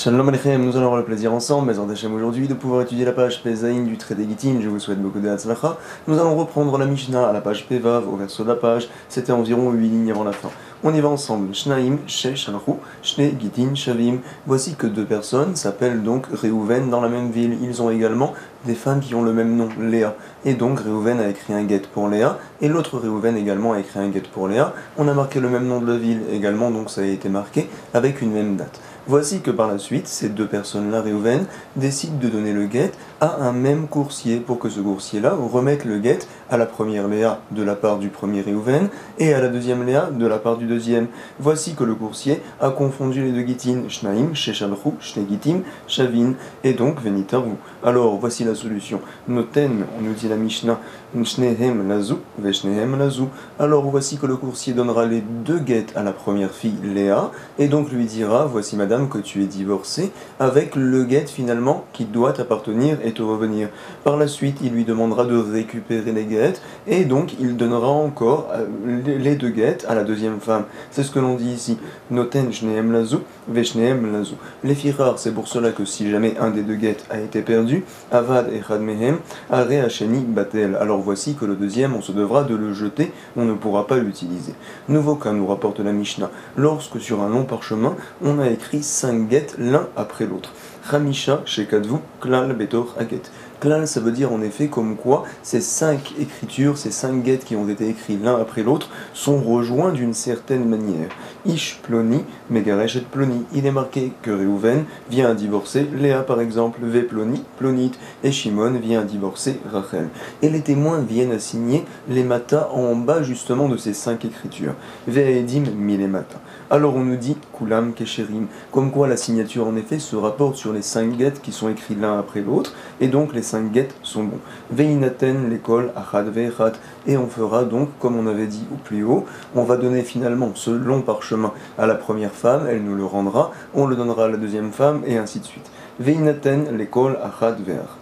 Shalom Aleichem, nous allons avoir le plaisir ensemble, mais en Hachem aujourd'hui, de pouvoir étudier la page Pezaïn du traité Gittin. Je vous souhaite beaucoup de Hatzlacha. Nous allons reprendre la Mishnah à la page Pevav, au verso de la page. C'était environ 8 lignes avant la fin. On y va ensemble. Shnaim, Shesh, Alchu, Shne, Gittin, Shavim. Voici que deux personnes s'appellent donc Réhouven dans la même ville. Ils ont également des femmes qui ont le même nom, Léa. Et donc Réhouven a écrit un get pour Léa, et l'autre Réhouven également a écrit un get pour Léa. On a marqué le même nom de la ville également, donc ça a été marqué avec une même date. Voici que par la suite, ces deux personnes-là, Réhouven, décident de donner le guet à un même coursier pour que ce coursier-là remette le guet à la première Léa de la part du premier Réhouven et à la deuxième Léa de la part du deuxième. Voici que le coursier a confondu les deux Gittin, Shnaim, Sheshalchu, Shne Gittim, Shavin, et donc Venitaru. Alors voici la solution. Noten, on nous dit la Mishnah, Shnehem Lazu, Veshnehem Lazu. Alors voici que le coursier donnera les deux guets à la première fille, Léa, et donc lui dira, voici madame que tu es divorcée, avec le guet finalement qui doit t'appartenir et te revenir. Par la suite, il lui demandera de récupérer les guets, et donc il donnera encore les deux guets à la deuxième femme. C'est ce que l'on dit ici. Noten Shnehem Lazu, Veshnehem Lazu. Les filles rares, c'est pour cela que si jamais un des deux guets a été perdu, Avad Echad Mehem, Are Hasheni Batel. Alors voici que le deuxième, on se devra de le jeter, on ne pourra pas l'utiliser. Nouveau cas, nous rapporte la Mishnah. Lorsque sur un long parchemin, on a écrit 5 guets l'un après l'autre. Chamisha Shekadvu Klal Betor Haget. Klal, ça veut dire en effet comme quoi ces 5 écritures, ces 5 guets qui ont été écrits l'un après l'autre, sont rejoints d'une certaine manière. Ish Ploni, Megaresh et Ploni. Il est marqué que Réhouven vient à divorcer Léa par exemple, Ve Ploni, Plonit, et Shimon vient à divorcer Rachel. Et les témoins viennent à signer les matas en bas justement de ces 5 écritures. Ve Edim Milemata. Alors on nous dit Kulam Kesherim, comme quoi la signature en effet se rapporte sur les 5 guets qui sont écrits l'un après l'autre, et donc les 5 guets sont bons. Veinaten l'école Achad Veichat, et on fera donc, comme on avait dit au plus haut, on va donner finalement ce long parchemin à la première femme, elle nous le rendra, on le donnera à la deuxième femme, et ainsi de suite. Veinaten l'école Achad Veichat.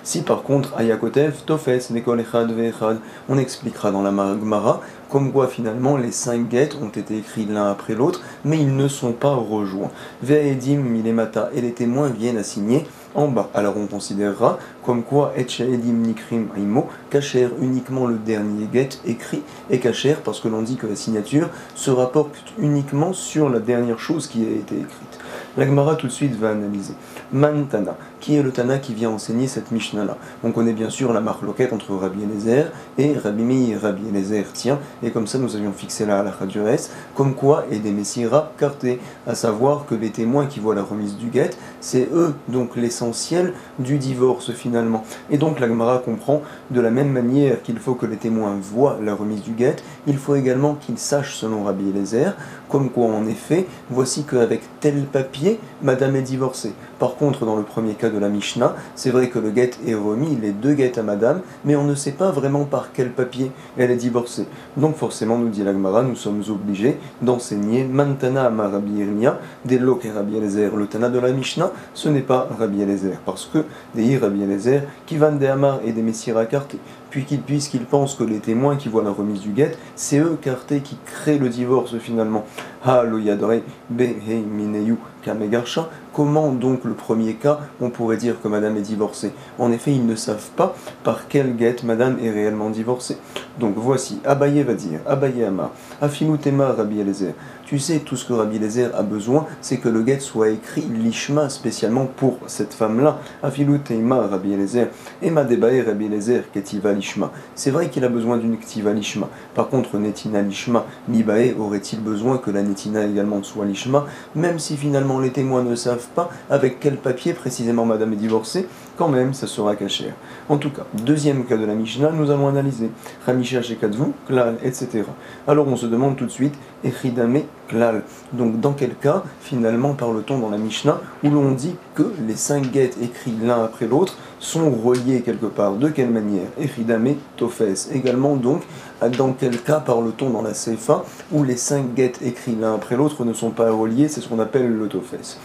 Si par contre, Ayakotev, Tofes, Nekol Echad Veechad, on expliquera dans la Gemara comme quoi finalement les 5 guets ont été écrits l'un après l'autre, mais ils ne sont pas rejoints. Ve'edim Milemata, et les témoins viennent à signer en bas. Alors on considérera comme quoi Etchaedim Nikrim Aimo, Kacher, uniquement le dernier guet écrit, et Kacher parce que l'on dit que la signature se rapporte uniquement sur la dernière chose qui a été écrite. La Gemara tout de suite va analyser. Mantana, qui est le Tana qui vient enseigner cette Mishnah-là. On connaît bien sûr la marloquette entre Rabbi Eliezer et Rabbi Meir. Rabbi Eliezer tient, et comme ça nous avions fixé la halakha du Res, comme quoi et des messira cartés, à savoir que les témoins qui voient la remise du guet, c'est eux donc l'essentiel du divorce finalement. Et donc la Gemara comprend de la même manière qu'il faut que les témoins voient la remise du guet, il faut également qu'ils sachent selon Rabbi Eliezer, comme quoi en effet, voici qu'avec tel papier, madame est divorcée. Par contre, dans le premier cas de la Mishnah, c'est vrai que le guet est remis, les deux guets à madame, mais on ne sait pas vraiment par quel papier elle est divorcée. Donc forcément, nous dit la Gemara, nous sommes obligés d'enseigner Mantana Amar Rabbi Yirmiyah, des Lok et Rabbi Eliezer. Le Tana de la Mishnah, ce n'est pas Rabbi Eliezer, parce que des Rabbi Eliezer, qui van de Amar et des Messira cartés, puisqu'ils pensent que les témoins qui voient la remise du guet, c'est eux cartés qui créent le divorce finalement. Ha lo yadre behei mineyu kamegarsha. Comment donc le premier cas, on pourrait dire que madame est divorcée? En effet, ils ne savent pas par quel guet madame est réellement divorcée. Donc voici, Abaye va dire, Abaye Amar, Afilu Tema Rabbi Eliezer. Tu sais, tout ce que Rabbi Eliezer a besoin, c'est que le guet soit écrit lishma spécialement pour cette femme-là. Afilu Tema Rabbi Eliezer, Ema Debae Rabbi Eliezer Ketiva lishma. C'est vrai qu'il a besoin d'une Ketiva lishma. Par contre, Netina lishma, Libae aurait-il besoin que la Netina également soit lishma, même si finalement les témoins ne savent pas avec quel papier précisément madame est divorcée, quand même ça sera caché. En tout cas, deuxième cas de la Mishnah, nous allons analyser Chamisha Shekadvu, Klal, etc. Alors on se demande tout de suite, Echidame Klal. Donc dans quel cas, finalement, parle-t-on dans la Mishnah, où l'on dit que les 5 guets écrits l'un après l'autre sont reliés quelque part? De quelle manière? Echidame Tofes. Également donc, dans quel cas parle-t-on dans la Seifa, où les 5 guets écrits l'un après l'autre ne sont pas reliés? C'est ce qu'on appelle le Tofes.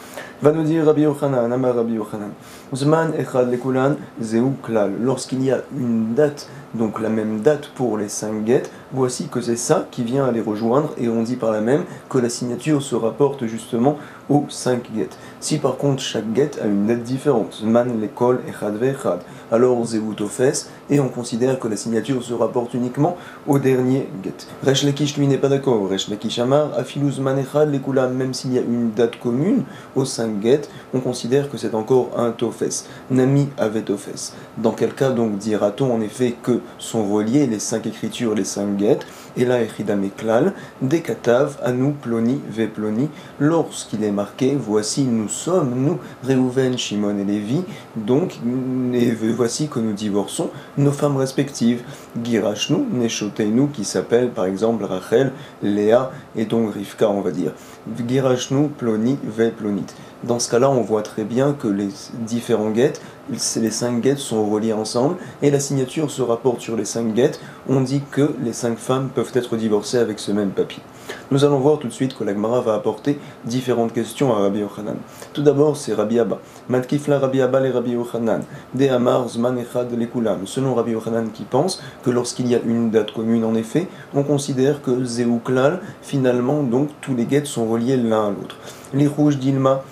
Va nous dire Rabbi Yochanan, Amar Rabbi Yochanan. Zman echad lekulan zeu klal. Lorsqu'il y a une date, donc la même date pour les 5 guettes, voici que c'est ça qui vient à les rejoindre, et on dit par là même que la signature se rapporte justement aux 5 guettes. Si par contre chaque guette a une date différente, Zman lekol echad ve'echad, alors zeu tofes, et on considère que la signature se rapporte uniquement au dernier guette. Resh Lakish lui n'est pas d'accord. Resh Lakish Amar afilu zman echad lekulan, même s'il y a une date commune aux 5 guettes, on considère que c'est encore un tofes. Nami avait tofes. Dans quel cas donc dira-t-on en effet que sont reliées les 5 écritures, les 5 guettes, et là echidam eklal, dekatav, anu, ploni, ve ploni, lorsqu'il est marqué, voici nous sommes, nous, Réhouven, Shimon et Lévi, donc, et voici que nous divorçons nos femmes respectives, Girashnu, Neshoteinu, qui s'appelle par exemple Rachel, Léa, et donc Rivka, on va dire, Girashnu, ploni, ve plonit. Dans ce cas-là, on voit très bien que les différents guettes, les 5 guettes sont reliés ensemble, et la signature se rapporte sur les 5 guettes. On dit que les 5 femmes peuvent être divorcées avec ce même papier. Nous allons voir tout de suite que la Gemara va apporter différentes questions à Rabbi Yochanan. Tout d'abord, c'est Rabbi Abba. Matkifla Rabbi Abba le Rabbi Yochanan. De Amar Zman Echad Lekulam. Selon Rabbi Yochanan qui pense que lorsqu'il y a une date commune, en effet, on considère que Zeu Klal, finalement, donc tous les guettes sont reliés l'un à l'autre. Les rouges d'Ilma,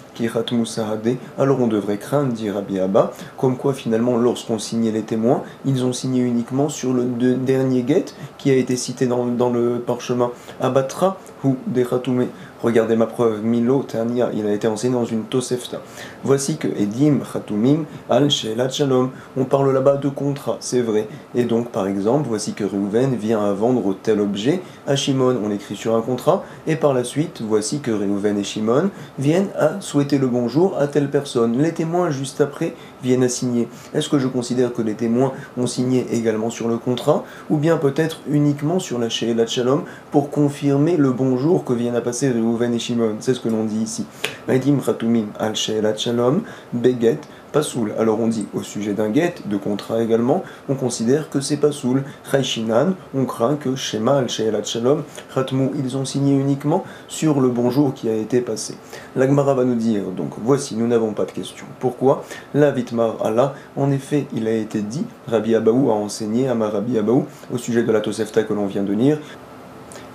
alors on devrait craindre, dit Rabbi Abba, comme quoi finalement lorsqu'on signait les témoins, ils ont signé uniquement sur le dernier guette qui a été cité dans le parchemin. Abatra ou Dechatoumé. Regardez ma preuve, Milo Tania, il a été enseigné dans une Tosefta. Voici que Edim Chatumim al Shelat Shalom, on parle là-bas de contrat, c'est vrai. Et donc par exemple, voici que Réhouven vient à vendre tel objet à Shimon, on écrit sur un contrat, et par la suite, voici que Réhouven et Shimon viennent à souhaiter le bonjour à telle personne. Les témoins juste après viennent à signer. Est-ce que je considère que les témoins ont signé également sur le contrat, ou bien peut-être uniquement sur la Shelat Shalom pour confirmer le bonjour que viennent à passer Réhouven et Shimon? C'est ce que l'on dit ici. Edim Chatumim al Shelat Shalom beget pasoul. Alors on dit au sujet d'un guet, de contrat également, on considère que c'est pasoul. Chayshinan, on craint que Shema al Shelat Shalom, Khatmou, ils ont signé uniquement sur le bonjour qui a été passé. La Gemara va nous dire, donc voici, nous n'avons pas de question. Pourquoi? La Vitmar Allah, en effet, il a été dit, Rabbi Abaou a enseigné à Rabbi Abaou au sujet de la Tosefta que l'on vient de lire.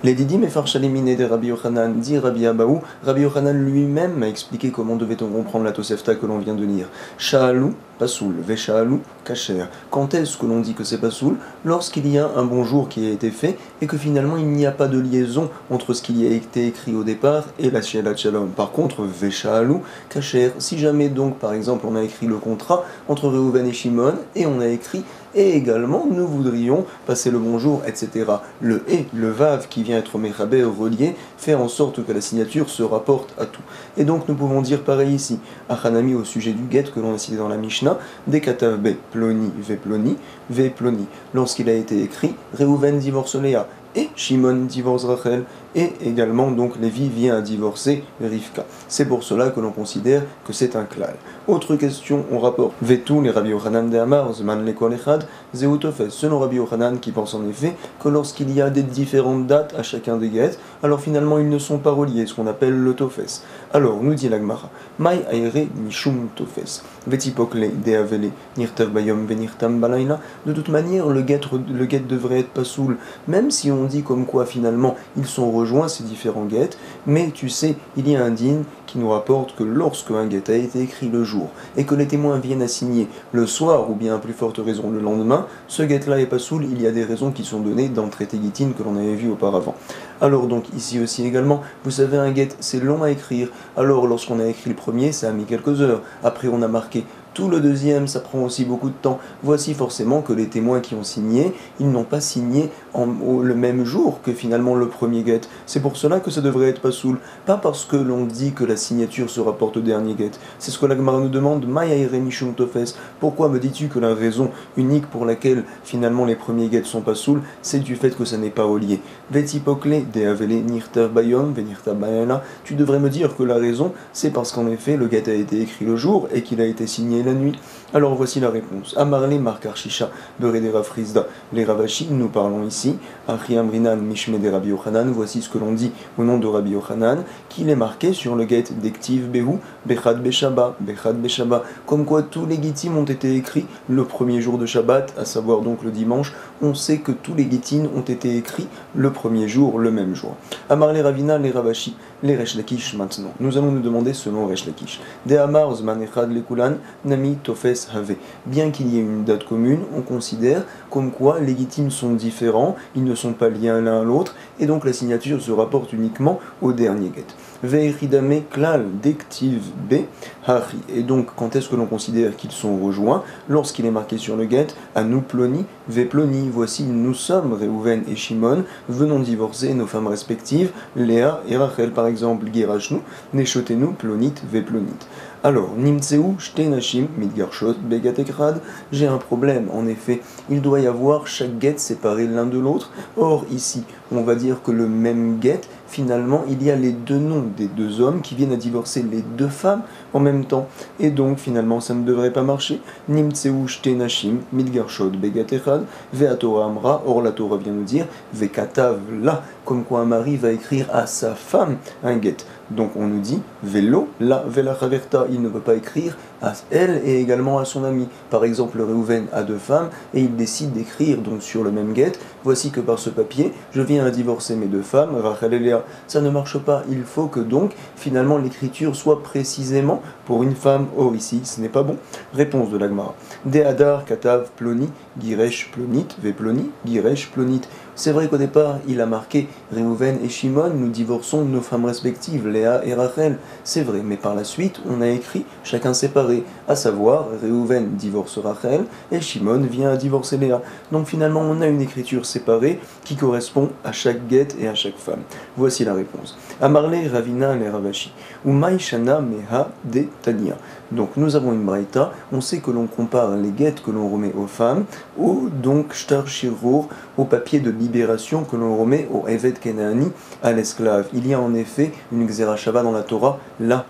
Les Didim et Farchalimine de Rabbi Yochanan, dit Rabbi Abaou, Rabbi Yochanan lui-même m'a expliqué comment devait-on comprendre la Tosefta que l'on vient de lire. Sha'alou, pasoul, Vesha'alou, kacher. Quand est-ce que l'on dit que c'est pasoul? Lorsqu'il y a un bonjour qui a été fait et que finalement il n'y a pas de liaison entre ce qui a été écrit au départ et la Shelat Shalom. Par contre, Vesha'alou, kacher. Si jamais donc par exemple on a écrit le contrat entre Réhouven et Shimon et on a écrit et également nous voudrions passer le bonjour, etc. Le et, le vav qui vient être mechaber relié, fait en sorte que la signature se rapporte à tout. Et donc nous pouvons dire pareil ici, Achanami au sujet du guet que l'on a cité dans la Mishnah, Dekatav be ploni ve ploni. Lorsqu'il a été écrit, Réhouven divorce Léa, et Shimon divorce Rachel, et également donc Lévi vient à divorcer Rivka. C'est pour cela que l'on considère que c'est un klal. Autre question, on rapporte Vetou les Rabbi Yochanan de Amar, Zman lekol echad, Zeu tofes. Selon Rabbi Yochanan qui pense en effet que lorsqu'il y a des différentes dates à chacun des guettes, alors finalement ils ne sont pas reliés, ce qu'on appelle le tofes. Alors, nous dit la Gemara, Mai aire mishum tofes, vetipokle deavele, nirtav bayom venirtam balayla. De toute manière, le guet devrait être pasoul, même si on dit comme quoi finalement ils sont rejoints ces différents guettes, mais tu sais, il y a un din qui nous rapporte que lorsque un guet a été écrit le jour et que les témoins viennent à signer le soir ou bien à plus forte raison le lendemain, ce guet-là est pasoul, il y a des raisons qui sont données dans le traité Gittin que l'on avait vu auparavant. Alors donc ici aussi également, vous savez un guet c'est long à écrire, alors lorsqu'on a écrit le premier ça a mis quelques heures, après on a marqué tout le deuxième, ça prend aussi beaucoup de temps. Voici forcément que les témoins qui ont signé, ils n'ont pas signé le même jour que finalement le premier guet. C'est pour cela que ça devrait être pasoul. Pas parce que l'on dit que la signature se rapporte au dernier guet. C'est ce que la Gemara nous demande. Mishum tofes. Pourquoi me dis-tu que la raison unique pour laquelle finalement les premiers guets sont pasoul, c'est du fait que ça n'est pas relié. Vetipokle deavele nirtav bayom venirtav bayala. Tu devrais me dire que la raison, c'est parce qu'en effet le guet a été écrit le jour et qu'il a été signé la nuit? Alors voici la réponse. Amarle Markar Shisha, Berede Rav Frizda, les Ravashim, nous parlons ici, Achi Amrinan Mishme de Rabbi Yochanan, voici ce que l'on dit au nom de Rabbi Yochanan, qu'il est marqué sur le guet d'Ektiv Behu, Bechad Beshaba, comme quoi tous les Gittim ont été écrits le premier jour de Shabbat, à savoir donc le dimanche. On sait que tous les Gittim ont été écrits le premier jour, le même jour. Amarle Ravina, les Ravashi, les Resh Lakish maintenant. Nous allons nous demander selon Resh Lakish. De Amar Zman Echad Lekulan, Nami Tofes Have. Bien qu'il y ait une date commune, on considère comme quoi les Gittim sont différents, ils ne sont pas liés l'un à l'autre, et donc la signature se rapporte uniquement au dernier get. Ve'echidame klal dektiv be hari. Et donc, quand est-ce que l'on considère qu'ils sont rejoints? Lorsqu'il est marqué sur le get, anu ploni, ve ploni. Voici, nous sommes, Reuven et Shimon, venons divorcer nos femmes respectives, Léa et Rachel, par exemple, girashnu, neshotenu, plonit, ve plonit. Alors, Nimtseu, Shtenashim, Midgarshot, Begatekrad, j'ai un problème, en effet, il doit y avoir chaque get séparé l'un de l'autre. Or, ici, on va dire que le même get, finalement, il y a les deux noms des deux hommes qui viennent à divorcer les deux femmes en même temps. Et donc, finalement, ça ne devrait pas marcher. Nimtseu, Shtenashim, Midgarshot, Begatekrad, Veatora Amra, or la Torah vient nous dire, Vekatav la, comme quoi un mari va écrire à sa femme un get. Donc on nous dit Velo, la Vela Chaverta, il ne peut pas écrire à elle et également à son ami. Par exemple, Reuven a deux femmes et il décide d'écrire donc sur le même get. Voici que par ce papier, je viens à divorcer mes deux femmes, Rachel et Léa. Ça ne marche pas. Il faut que donc finalement l'écriture soit précisément pour une femme. Or ici, ce n'est pas bon. Réponse de l'Agmara. De Hadar, Katav, Ploni, Giresh, Plonit, Ve Ploni, Giresh, Plonit. C'est vrai qu'au départ, il a marqué Reuven et Shimon, nous divorçons nos femmes respectives, Léa et Rachel. C'est vrai, mais par la suite, on a écrit chacun séparé, à savoir Reuven divorce Rachel et Shimon vient à divorcer Léa. Donc finalement, on a une écriture séparée qui correspond à chaque get et à chaque femme. Voici la réponse. Amarle Ravina les Ravashi, ou Maïshana Meha de Tania. Donc nous avons une braïta, on sait que l'on compare les guettes que l'on remet aux femmes au donc shtar shirur, au papier de libération que l'on remet au Evet Kenaani, à l'esclave. Il y a en effet une xerashava dans la Torah, là.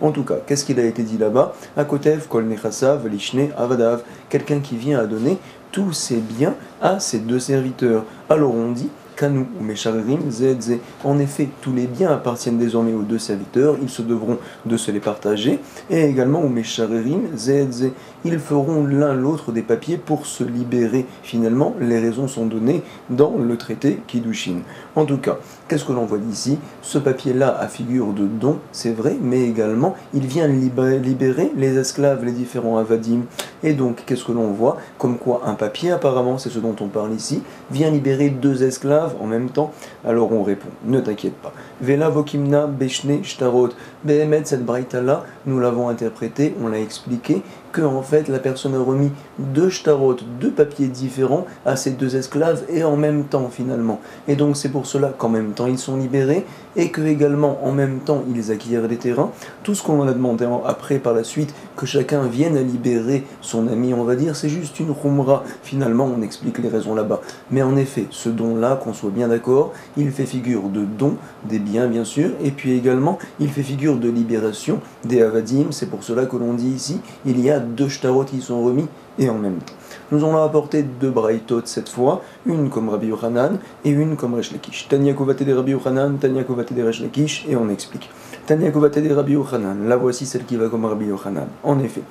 En tout cas, qu'est-ce qu'il a été dit là-bas? Akotev kol nechasav lishne avadav, quelqu'un qui vient à donner tous ses biens à ses deux serviteurs. Alors on dit Kanu ou Mesharerim Zedze. En effet, tous les biens appartiennent désormais aux deux serviteurs, ils se devront de se les partager, et également au Mesharerim Zedze. Ils feront l'un l'autre des papiers pour se libérer. Finalement, les raisons sont données dans le traité Kiddushin. En tout cas, qu'est-ce que l'on voit d'ici? Ce papier-là a figure de don, c'est vrai, mais également, il vient libérer les esclaves, les différents avadim. Et donc, qu'est-ce que l'on voit? Comme quoi, un papier, apparemment, c'est ce dont on parle ici, vient libérer deux esclaves en même temps. Alors on répond, ne t'inquiète pas. Vela vokimna beshne shtarot. Behemet, cette braïta-là, nous l'avons interprétée, on l'a expliqué, que en fait la personne a remis deux shtarot, deux papiers différents à ces deux esclaves et en même temps finalement. Et donc c'est pour cela qu'en même temps ils sont libérés et que également en même temps ils acquièrent les terrains. Tout ce qu'on a demandé après par la suite, que chacun vienne à libérer son ami, on va dire, c'est juste une khumra. Finalement on explique les raisons là-bas. Mais en effet, ce don-là, qu'on soit bien d'accord, il fait figure de don, des biens bien sûr, et puis également il fait figure de libération des avadim. C'est pour cela que l'on dit ici, il y a deux shtarot qui sont remis et en même temps. Nous allons apporter deux braïtot cette fois, une comme Rabbi Yochanan et une comme Resh Lakish. Tanya kovate de Rabbi Yochanan, Tanya kovate de Resh Lakish, et on explique. Tanya kovate de Rabbi Yochanan, la voici celle qui va comme Rabbi Yochanan. En effet,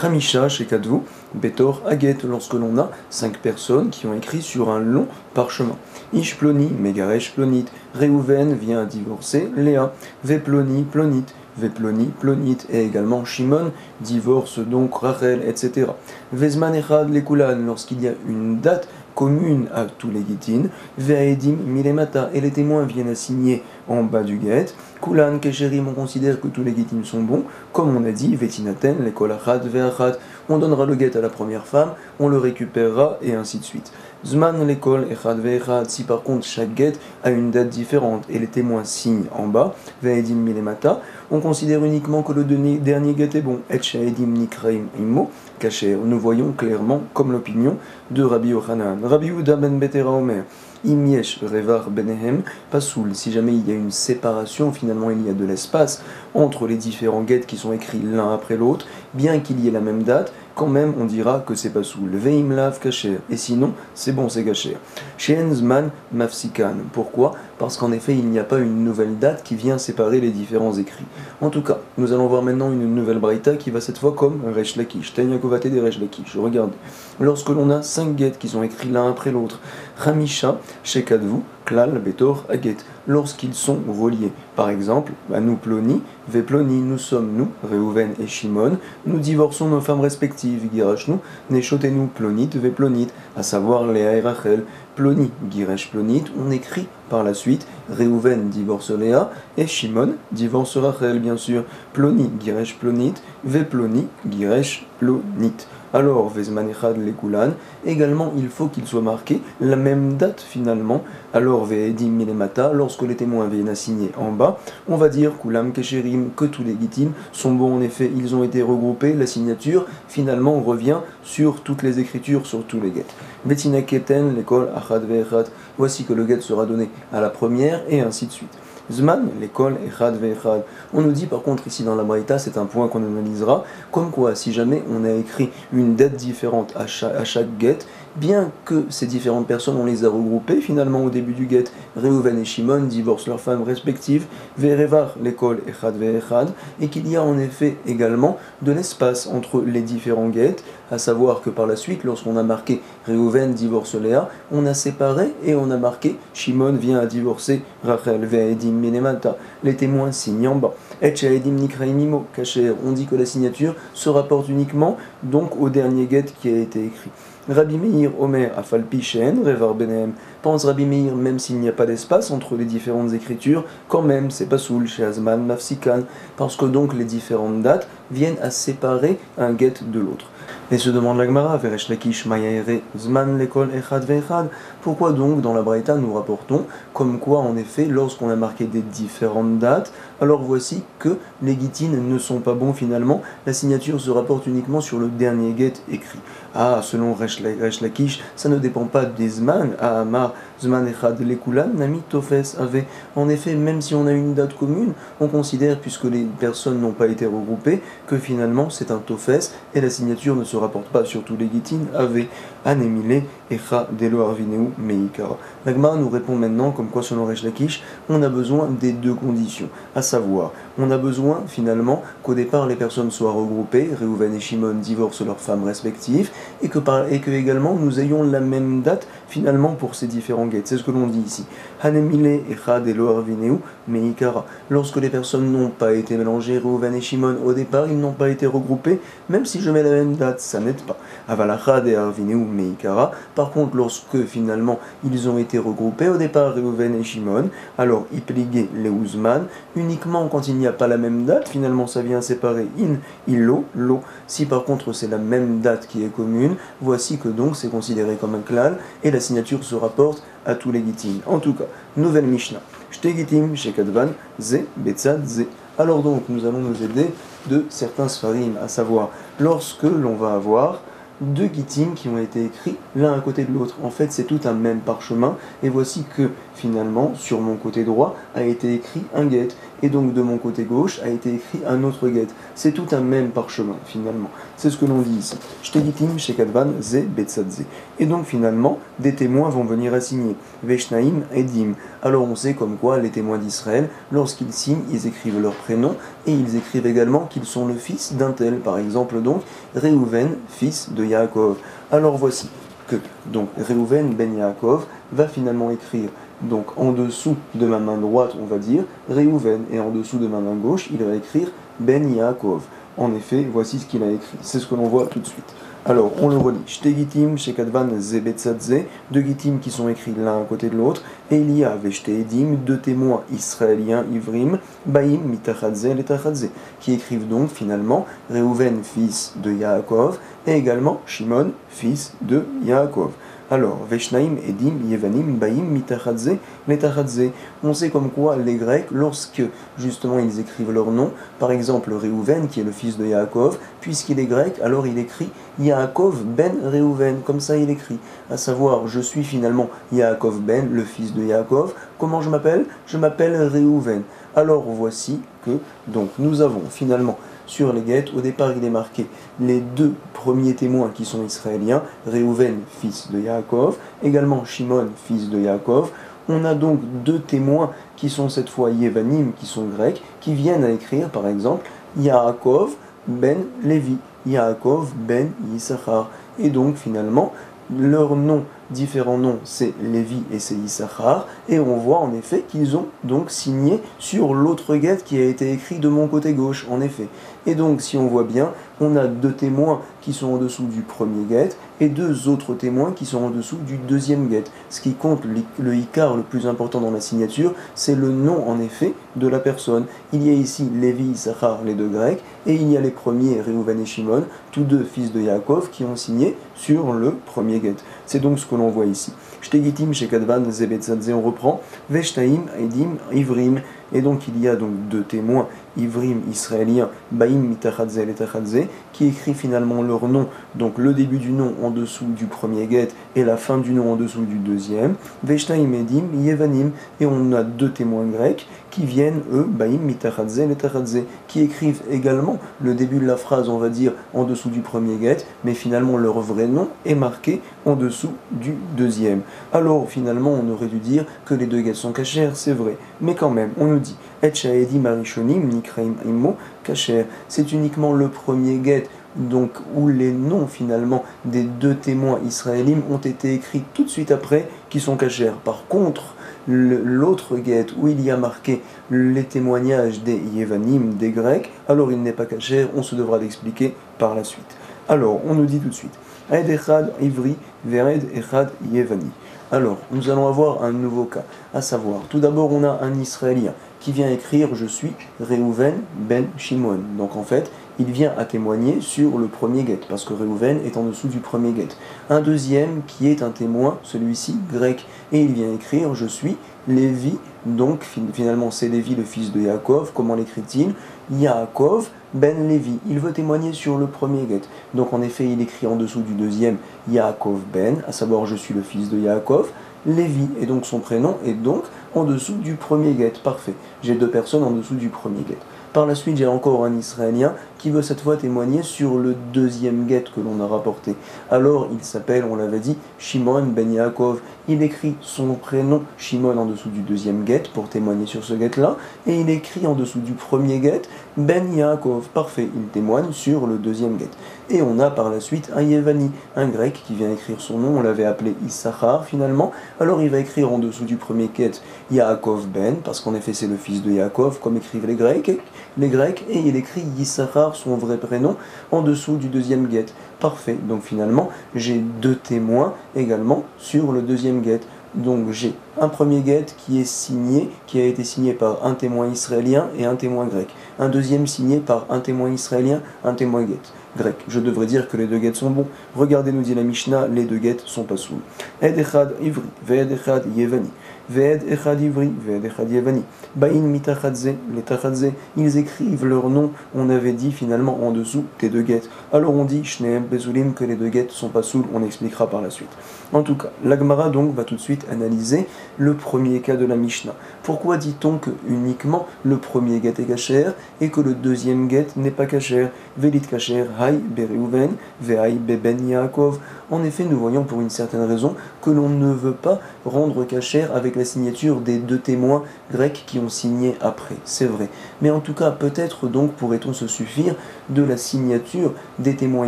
Hamisha chez Kadvu, Betor Aget, lorsque l'on a 5 personnes qui ont écrit sur un long parchemin. Ish Ploni, Megaresh Plonit, Reuven vient à divorcer Léa, Veploni, Plonit, Veploni, Plonit, et également Shimon divorce donc Rachel, etc. Vezman Echad Lekulan, lorsqu'il y a une date commune à tous les Gittin, Ve'edim Milemata, et les témoins viennent à signer en bas du get. Kulan Kesherim, on considère que tous les Gittin sont bons, comme on a dit, Vetinaten, Lekol Achad, Ve'achad, on donnera le get à la première femme, on le récupérera, et ainsi de suite. Zman Lekol Echad Ve'echad, si par contre chaque get a une date différente et les témoins signent en bas, Ve'edim Milemata, on considère uniquement que le dernier get est bon. Et shaedim nikraim immo kasher. Nous voyons clairement comme l'opinion de Rabbi Yochanan. Rabbi Yehuda ben Betera Omer. Imiesh revar benehem pasoul. Si jamais il y a une séparation, finalement il y a de l'espace entre les différents guettes qui sont écrits l'un après l'autre, bien qu'il y ait la même date, quand même on dira que c'est pasoul. Veim lav kasher. Et sinon, c'est bon, c'est kasher. She'en zman mafsikan. Pourquoi? Parce qu'en effet, il n'y a pas une nouvelle date qui vient séparer les différents écrits. En tout cas, nous allons voir maintenant une nouvelle braïta qui va cette fois comme Resh Lakish. Tenyakovate des Resh Lakish. Regardez. Lorsque l'on a 5 guettes qui sont écrits l'un après l'autre, Hamisha, Shekadvu, Klal, Betor, Aget, lorsqu'ils sont reliés. Par exemple, nous Ploni, Veploni, nous sommes nous, Reuven et Shimon, nous divorçons nos femmes respectives, Girashnu, Neshotenu, Plonit, Veplonit, à savoir Léa et Rachel, Ploni, Giresh Plonit, on écrit par la suite, Reuven divorce Léa et Shimon divorce Rachel, bien sûr, Ploni, Giresh Plonit, Veploni, Giresh Plonit. Alors, Vezman Echad Lekulan, également il faut qu'il soit marqué la même date finalement. Alors, Ve'edim Milemata, lorsque les témoins viennent assigner en bas, on va dire Kulam Kesherim, que tous les gitim sont bons en effet, ils ont été regroupés, la signature finalement revient sur toutes les écritures, sur tous les guettes. Betina Keten, l'école Achad Ve'echad, voici que le guet sera donné à la première et ainsi de suite. Zman, l'école, Echad ve'echad. On nous dit par contre ici dans la Braïta, c'est un point qu'on analysera, comme quoi si jamais on a écrit une date différente à chaque get, bien que ces différentes personnes, on les a regroupées finalement au début du get, Reuven et Shimon divorcent leurs femmes respectives, Ve'revar, l'école, Echad ve'echad, et qu'il y a en effet également de l'espace entre les différents get, à savoir que par la suite, lorsqu'on a marqué Reuven divorce Léa, on a séparé et on a marqué Shimon vient à divorcer Rachel, Ve'edim Minemata, les témoins signent en bas. Et Shaedim Nikraimimo, Kasher, on dit que la signature se rapporte uniquement donc au dernier get qui a été écrit. Rabbi Meir Omer Afalpi Shen Revar Benem, pense Rabbi Meir, même s'il n'y a pas d'espace entre les différentes écritures, quand même c'est pas soul chez Azman Mafsikan, parce que donc les différentes dates viennent à séparer un get de l'autre. Et se demande la Gemara, Veresh Lakish Mayaere Zman l'école Echad Ve'echad, pourquoi donc dans la Braïta nous rapportons comme quoi en effet lorsqu'on a marqué des différentes dates, alors voici que les guitines ne sont pas bons finalement, la signature se rapporte uniquement sur le dernier get écrit. Ah, selon Resh Lakish, ça ne dépend pas des Zman, ah Amar Zman Echad Lekulan, Nami Tofes avait. En effet, même si on a une date commune, on considère, puisque les personnes n'ont pas été regroupées, que finalement c'est un Tofes et la signature ne se rapporte pas sur tous les guitines, avait Anemile Echa Delo Arvineu Meikara. L'Agma nous répond maintenant, comme quoi selon Resh Lakish, on a besoin des deux conditions, à savoir, on a besoin finalement qu'au départ les personnes soient regroupées, Reuven et Shimon divorcent leurs femmes respectives, et que également nous ayons la même date finalement pour ces différents guettes. C'est ce que l'on dit ici. Hanemile Echad Elo Arvineu Meikara. Lorsque les personnes n'ont pas été mélangées, Reuven et Shimon au départ, ils n'ont pas été regroupés, même si je mets la même date, ça n'aide pas. Avalachad et Arvineu Meikara. Par contre, lorsque finalement ils ont été regroupés au départ, Reuven et Shimon, alors Ipligé Leuzman, uniquement quand il n'y a pas la même date, finalement ça vient séparer in, illo, lo. Si par contre c'est la même date qui est commune, voici que donc c'est considéré comme un klal et la signature se rapporte à tous les gitim. En tout cas, nouvelle Mishnah. Shte gitim shekadvan ze betzad ze. Alors donc nous allons nous aider de certains sfarim, à savoir lorsque l'on va avoir deux gitim qui ont été écrits l'un à côté de l'autre. En fait, c'est tout un même parchemin, et voici que finalement, sur mon côté droit a été écrit un get, et donc de mon côté gauche a été écrit un autre get. C'est tout un même parchemin, finalement. C'est ce que l'on dit ici. Shtegitim shekadvan ze betzadze. Et donc finalement, des témoins vont venir assigner. Veshnaim edim. Alors on sait comme quoi les témoins d'Israël, lorsqu'ils signent, ils écrivent leur prénom, et ils écrivent également qu'ils sont le fils d'un tel. Par exemple donc, Reuven, fils de Yaakov. Alors voici que donc Reuven ben Yaakov va finalement écrire donc en dessous de ma main droite, on va dire Reuven, et en dessous de ma main gauche, il va écrire Ben Yaakov. En effet, voici ce qu'il a écrit. C'est ce que l'on voit tout de suite. Alors, on le relit. Shtegitim, Shekadvan, Zebetzadze, deux gitim qui sont écrits l'un à côté de l'autre, et il y a Veshteedim, deux témoins israéliens ivrim, Baim, Mitachadze, Letachadze, qui écrivent donc finalement Reuven, fils de Yaakov, et également Shimon, fils de Yaakov. Alors, Veshnaim, Edim, Yevanim, Baim, Mitachadze, Letachadze. On sait comme quoi les Grecs, lorsque justement ils écrivent leur nom, par exemple Réhouven, qui est le fils de Yaakov, puisqu'il est grec, alors il écrit Yaakov ben Réhouven, comme ça il écrit, à savoir je suis finalement Yaakov ben, le fils de Yaakov. Comment je m'appelle? Je m'appelle Réhouven. Alors voici que donc nous avons finalement sur les guettes, au départ il est marqué les deux premiers témoins qui sont israéliens, Réhouven, fils de Yaakov, également Shimon, fils de Yaakov. On a donc deux témoins qui sont cette fois Yevanim, qui sont grecs, qui viennent à écrire par exemple Yaakov ben Lévi, Yaakov ben Yissachar. Et donc finalement, leur nom, différents noms, c'est Lévi et c'est Issachar, et on voit en effet qu'ils ont donc signé sur l'autre guette qui a été écrit de mon côté gauche, en effet. Et donc si on voit bien, on a deux témoins qui sont en dessous du premier guette et deux autres témoins qui sont en dessous du deuxième guette. Ce qui compte, le Icar le plus important dans la signature, c'est le nom en effet de la personne. Il y a ici Lévi, Issachar, les deux grecs, et il y a les premiers, Réhouven et Shimon, tous deux fils de Yaakov, qui ont signé sur le premier guette. C'est donc ce que l'on voit ici. Shtegitim, Shekadvan, Zebetzadze, on reprend. Veshtaim, Aidim, Ivrim. Et donc il y a donc deux témoins, Ivrim, israéliens, Baim, Mitachadze, Letachadze, qui écrit finalement leur nom, donc le début du nom en dessous du premier guette et la fin du nom en dessous du deuxième. Veshtaim, Edim, Yevanim. Et on a deux témoins grecs qui viennent, eux, Baim, Mitachadze, Letachadze, qui écrivent également le début de la phrase, on va dire, en dessous du premier guette, mais finalement leur vrai nom est marqué en dessous du deuxième. Alors finalement on aurait dû dire que les deux guettes sont cachères, c'est vrai, mais quand même on nous dit Et Shaedim Arishonim Nikraim Immo Kacher, c'est uniquement le premier guette donc où les noms finalement des deux témoins israéliens ont été écrits tout de suite après qui sont cachères. Par contre, l'autre guette où il y a marqué les témoignages des Yevanim, des Grecs, alors il n'est pas cachère, on se devra l'expliquer par la suite. Alors, on nous dit tout de suite Aed Echad Ivri Vered Echad Yevani. Alors, nous allons avoir un nouveau cas, à savoir, tout d'abord on a un Israélien qui vient écrire « Je suis Réhouven ben Shimon ». Donc en fait, il vient à témoigner sur le premier guette, parce que Réhouven est en dessous du premier guette. Un deuxième qui est un témoin, celui-ci grec, et il vient écrire « Je suis Lévi ». Donc finalement c'est Lévi le fils de Yaakov, comment l'écrit-il? Yaakov ben Lévi, il veut témoigner sur le premier guette. Donc en effet il écrit en dessous du deuxième Yaakov ben, à savoir je suis le fils de Yaakov, Lévi, et donc son prénom est donc en dessous du premier guette. Parfait, j'ai deux personnes en dessous du premier guette. Par la suite, j'ai encore un Israélien qui veut cette fois témoigner sur le deuxième guette que l'on a rapporté. Alors, il s'appelle, on l'avait dit, Shimon ben Yaakov. Il écrit son prénom Shimon en dessous du deuxième guette pour témoigner sur ce guette-là, et il écrit en dessous du premier guette Ben Yaakov. Parfait, il témoigne sur le deuxième guette. Et on a par la suite un Yevani, un grec qui vient écrire son nom, on l'avait appelé Issachar finalement. Alors il va écrire en dessous du premier guette Yaakov ben, parce qu'en effet c'est le fils de Yaakov, comme écrivent les Grecs, et il écrit Yissachar, son vrai prénom, en dessous du deuxième guette. Parfait, donc finalement j'ai deux témoins également sur le deuxième guette. Donc j'ai un premier guette qui a été signé par un témoin israélien et un témoin grec. Un deuxième signé par un témoin israélien, un témoin guette grec. Je devrais dire que les deux guettes sont bons. Regardez, nous dit la Mishnah, les deux guettes sont pas sous. Ed echad ivri, ve'ed echad yevani. Ve'ed echad ivri, ve'ed echad yevani. Bain mitachadze, les tachadze, ils écrivent leur nom, on avait dit finalement en dessous des deux guettes. Alors on dit, shneem bezulim, que les deux guettes sont pas sous, on expliquera par la suite. En tout cas, l'Agmara donc va tout de suite analyser le premier cas de la Mishnah. Pourquoi dit-on que uniquement le premier guette est cachère et que le deuxième guette n'est pas cachère? Velit cachère, hay bereuven, vehay beben Yaakov. En effet, nous voyons pour une certaine raison que l'on ne veut pas rendre cachère avec la signature des deux témoins grecs qui ont signé après, c'est vrai. Mais en tout cas, peut-être donc pourrait-on se suffire de la signature des témoins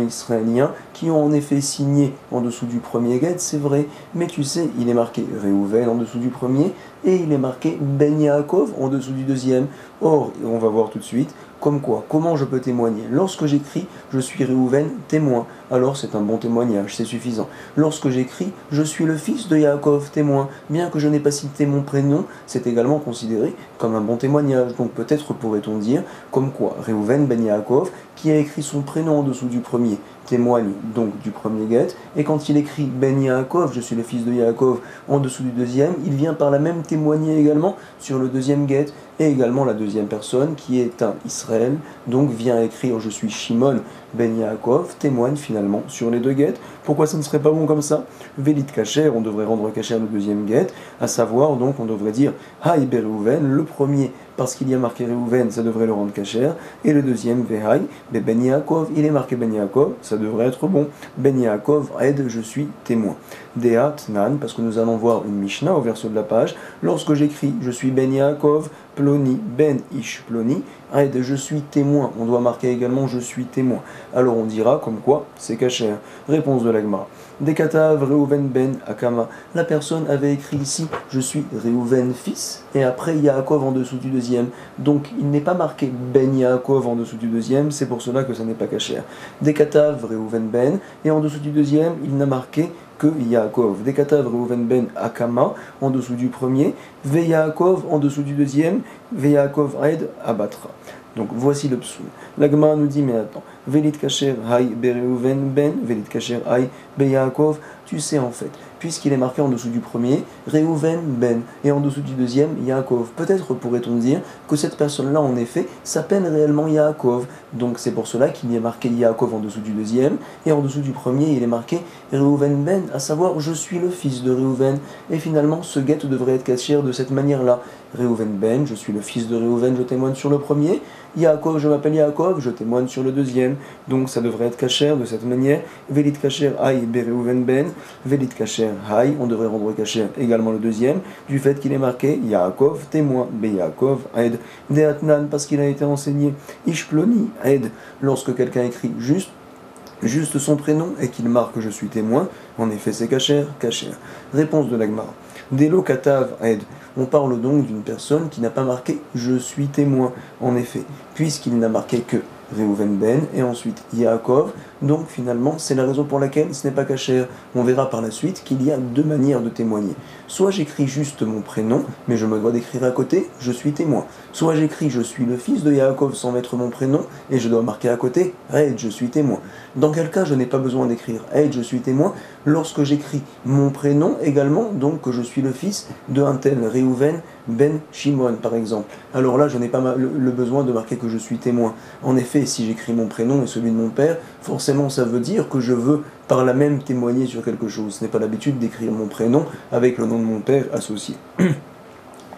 israéliens qui ont en effet signé en dessous du premier guette, c'est vrai, mais tu sais, il est marqué Réhouven en dessous du premier et il est marqué Ben Yaakov en dessous du deuxième. Or, on va voir tout de suite, comme quoi, comment je peux témoigner? Lorsque j'écris, je suis Réhouven, témoin. alors c'est un bon témoignage, c'est suffisant. Lorsque j'écris « Je suis le fils de Yaakov, témoin », bien que je n'ai pas cité mon prénom, c'est également considéré comme un bon témoignage. Donc peut-être pourrait-on dire comme quoi Reuven ben Yaakov, qui a écrit son prénom en dessous du premier, témoigne donc du premier get, et quand il écrit Ben Yaakov, je suis le fils de Yaakov, en dessous du deuxième, il vient par là même témoigner également sur le deuxième get, et également la deuxième personne qui est un Israël, donc vient écrire je suis Shimon Ben Yaakov, témoigne finalement sur les deux get. Pourquoi ça ne serait pas bon comme ça? Vélit Kacher, on devrait rendre Kacher le deuxième get, à savoir donc on devrait dire Haï Bereuven, le premier parce qu'il y a marqué Reuven, ça devrait le rendre Kacher, et le deuxième Vehaï, Ben Yaakov, il est marqué Ben Yaakov, ça devrait être bon. Ben Yaakov, aide, je suis témoin. Deat Nan, parce que nous allons voir une Mishnah au verso de la page, lorsque j'écris je suis Ben Yaakov, Ploni, Ben Ish Ploni, aide, je suis témoin, on doit marquer également je suis témoin. Alors on dira comme quoi c'est Kacher. Réponse de l'Agmara. Dekatav Reuven ben Akama. La personne avait écrit ici je suis Reuven fils et après Yaakov en dessous du deuxième. Donc il n'est pas marqué Ben Yaakov en dessous du deuxième, c'est pour cela que ça n'est pas Kacher. Dekatav Reuven ben et en dessous du deuxième il n'a marqué que Yaakov. Dekatav Reuven ben Akama en dessous du premier, Ve Yaakov en dessous du deuxième, Ve Yaakov aide abattra. Donc voici le psoul. La Gemara nous dit, mais attends, Velit Kacher Hay Bereuven Ben, Velit Kacher Hay Beyaakov, tu sais en fait, puisqu'il est marqué en dessous du premier, Reuven Ben, et en dessous du deuxième, Yaakov. Peut-être pourrait-on dire que cette personne-là, en effet, s'appelle réellement Yaakov. Donc c'est pour cela qu'il y est marqué Yaakov en dessous du deuxième, et en dessous du premier, il est marqué Reuven Ben, à savoir je suis le fils de Reuven. Et finalement, ce get devrait être caché de cette manière-là. Reuven Ben, je suis le fils de Reuven, je témoigne sur le premier. Yaakov, je m'appelle Yaakov, je témoigne sur le deuxième. Donc ça devrait être kacher de cette manière. Velit kacher hay bereuven ben, velit kacher hay, on devrait rendre kacher également le deuxième, du fait qu'il est marqué Yaakov, témoin, be Yaakov, aide, deatnan, parce qu'il a été enseigné, ishploni, aide, lorsque quelqu'un écrit juste son prénom et qu'il marque je suis témoin, en effet c'est kacher, kacher. Réponse de l'Agmara. Delo katav aide. On parle donc d'une personne qui n'a pas marqué je suis témoin, en effet, puisqu'il n'a marqué que Reuven Ben et ensuite Yaakov. Donc finalement, c'est la raison pour laquelle ce n'est pas kacher. On verra par la suite qu'il y a deux manières de témoigner. Soit j'écris juste mon prénom, mais je me dois d'écrire à côté je suis témoin. Soit j'écris je suis le fils de Yaakov sans mettre mon prénom et je dois marquer à côté Aide, je suis témoin. Dans quel cas je n'ai pas besoin d'écrire Aide, je suis témoin lorsque j'écris mon prénom également, donc que je suis le fils de un tel Reuven Ben Shimon par exemple. Alors là, je n'ai pas le besoin de marquer que je suis témoin. En effet, si j'écris mon prénom et celui de mon père, forcément ça veut dire que je veux par là même témoigner sur quelque chose. Ce n'est pas l'habitude d'écrire mon prénom avec le nom de mon père associé.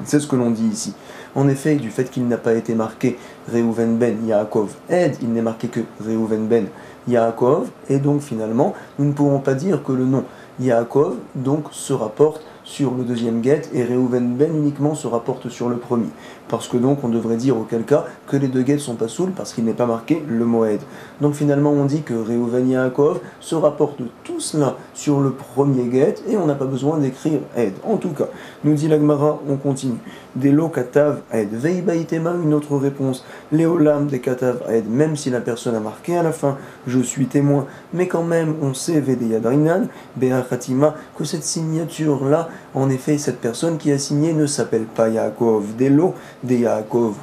C'est ce que l'on dit ici. En effet, du fait qu'il n'a pas été marqué Reuven Ben Yaakov aide, il n'est marqué que Reuven Ben Yaakov, et donc finalement, nous ne pourrons pas dire que le nom Yaakov donc se rapporte sur le deuxième get et Reuven Ben uniquement se rapporte sur le premier. Parce que donc on devrait dire auquel cas que les deux gets sont pas saouls parce qu'il n'est pas marqué le mot aide. Donc finalement on dit que Reuven Yaakov se rapporte tout cela sur le premier get et on n'a pas besoin d'écrire aide. En tout cas, nous dit l'Agmara, on continue. Des lo katav aide. Veibaitema, une autre réponse. Léolam des katav aide. Même si la personne a marqué à la fin je suis témoin, mais quand même on sait Vedeyadrinan, Beachatima, que cette signature là, en effet cette personne qui a signé ne s'appelle pas Yaakov, Delo de Yaakov.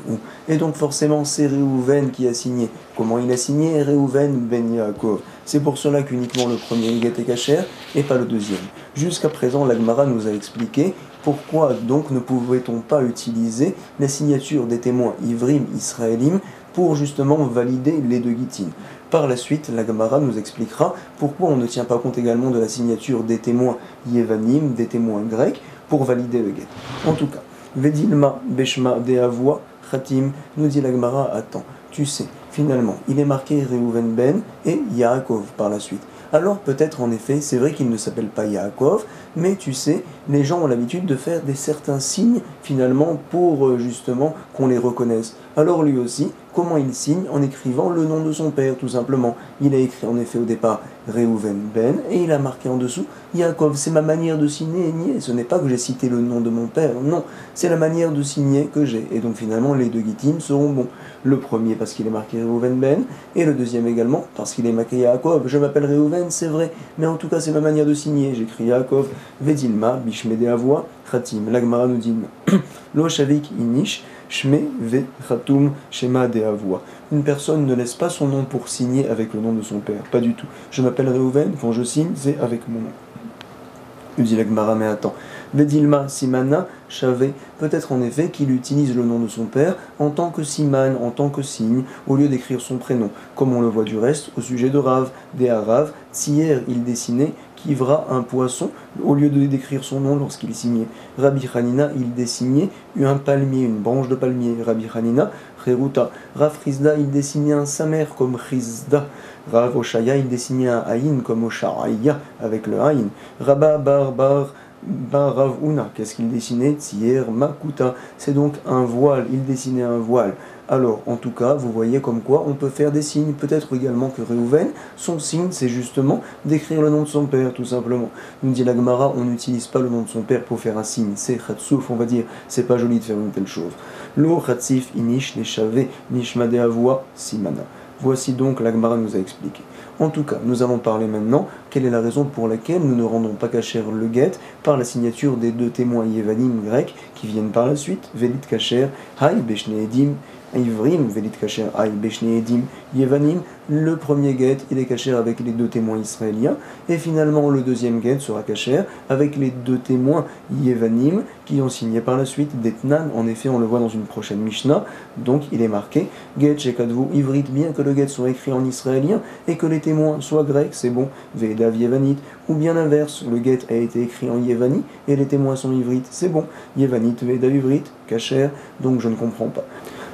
Et donc forcément c'est Reuven qui a signé. Comment il a signé? Reuven Ben Yaakov. C'est pour cela qu'uniquement le premier get est kacher et pas le deuxième. Jusqu'à présent, l'Agmara nous a expliqué pourquoi donc ne pouvait-on pas utiliser la signature des témoins Ivrim Israélim pour justement valider les deux gittin. Par la suite, la Gemara nous expliquera pourquoi on ne tient pas compte également de la signature des témoins Yevanim, des témoins grecs, pour valider le get. En tout cas, Vedilma Beshma Deavua Khatim, nous dit la Gemara, attends, tu sais, finalement, il est marqué Reuven Ben et Yaakov par la suite. Alors peut-être en effet, c'est vrai qu'il ne s'appelle pas Yaakov, mais tu sais, les gens ont l'habitude de faire certains signes finalement pour justement qu'on les reconnaisse. Alors lui aussi, comment il signe? En écrivant le nom de son père, tout simplement. Il a écrit en effet au départ Reuven Ben, et il a marqué en dessous Yaakov. C'est ma manière de signer, nier. Ce n'est pas que j'ai cité le nom de mon père, non, c'est la manière de signer que j'ai. Et donc finalement, les deux Gittim seront bons. Le premier parce qu'il est marqué Reuven Ben, et le deuxième également parce qu'il est marqué Yaakov. Je m'appelle Reuven, c'est vrai, mais en tout cas, c'est ma manière de signer. J'écris Yaakov, Vedilma, Bishmede Avoa, Khatim. L'Agmara nous dit Lo Shavik Inish, Shme Ve Khatum, Shema de Avoa. Une personne ne laisse pas son nom pour signer avec le nom de son père, pas du tout. Je m'appelle Reuven, quand je signe, c'est avec mon nom. Nous dit l'Agmara, mais attends. Vedilma Simana Shavé, peut-être en effet qu'il utilise le nom de son père en tant que siman, en tant que signe, au lieu d'écrire son prénom, comme on le voit du reste au sujet de Rav, des Rav, Tsier, il dessinait Kivra, un poisson, au lieu de décrire son nom lorsqu'il signait. Rabbi Hanina, il dessinait un palmier, une branche de palmier. Rabbi Hanina, Cheruta. Rav Chizda, il dessinait un samer comme Chizda. Rav Oshaya, il dessinait un Aïn comme Oshaya, avec le Aïn. Rabba Barbar, Rav Una, qu'est-ce qu'il dessinait? Tsier Makuta, c'est donc un voile, il dessinait un voile. Alors, en tout cas, vous voyez comme quoi on peut faire des signes. Peut-être également que Reuven, son signe, c'est justement d'écrire le nom de son père, tout simplement. Nous dit la Gemara, on n'utilise pas le nom de son père pour faire un signe. C'est Khatsouf, on va dire, c'est pas joli de faire une telle chose. Lo Khatsif Inish Neshavé Nishmade Avoa Simana. Voici donc la Gemara nous a expliqué. En tout cas, nous allons parler maintenant quelle est la raison pour laquelle nous ne rendons pas kasher le guet par la signature des deux témoins yévanim grecs qui viennent par la suite, Velit kasher, Hay Beshne Edim, Ivrim, Velit kasher, Hay Beshne Edim, Yevanim. Le premier guet, il est kasher avec les deux témoins israéliens, et finalement le deuxième guet sera kasher avec les deux témoins Yevanim qui ont signé par la suite d'Etnan. En effet, on le voit dans une prochaine Mishnah, donc il est marqué Get Shekadvu Ivrit, bien que le guet soit écrit en israélien et que les témoins soient grecs, c'est bon, Vedav Yevanit, ou bien l'inverse, le guet a été écrit en Yevani et les témoins sont ivrites, c'est bon, Yevanit, Vedav Ivrit, kasher, donc je ne comprends pas.